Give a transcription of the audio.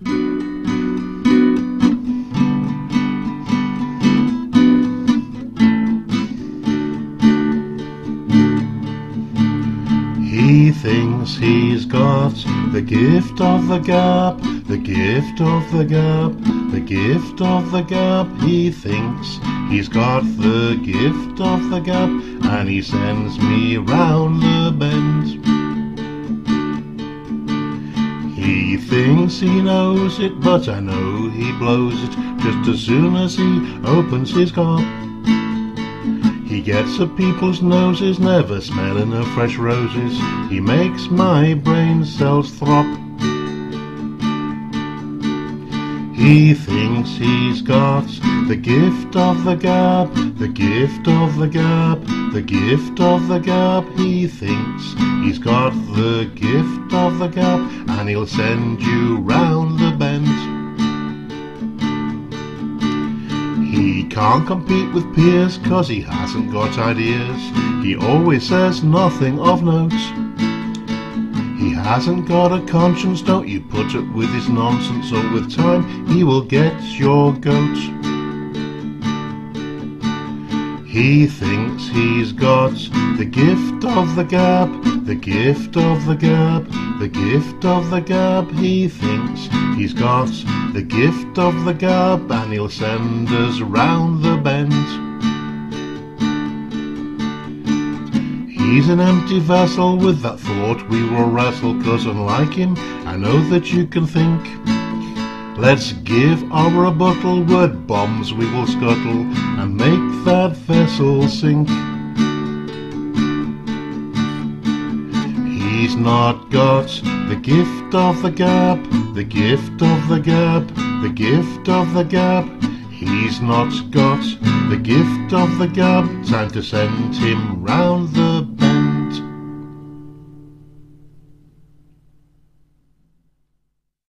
He thinks he's got the gift of the gab, the gift of the gab, the gift of the gab. He thinks he's got the gift of the gab, and he sends me round the bend. He thinks he knows it, but I know he blows it just as soon as he opens his gob. He gets at people's noses, never smelling of fresh roses. He makes my brain cells throb. He thinks he's got the gift of the gab, the gift of the gab, the gift of the gab. He thinks he's got the gift of the gab, and he'll send you round the bend. He can't compete with peers, 'cause he hasn't got ideas. He always says nothing of note. He hasn't got a conscience, don't you put up with his nonsense, or with time he will get your goat. He thinks he's got the gift of the gab, the gift of the gab, the gift of the gab. He thinks he's got the gift of the gab, and he'll send us round the bend. He's an empty vessel, with that thought we will wrestle, 'cause unlike him I know that you can think. Let's give our rebuttal, word bombs we will scuttle, and make that vessel sink. He's not got the gift of the gab, the gift of the gab, the gift of the gab. He's not got the gift of the gab. Time to send him round the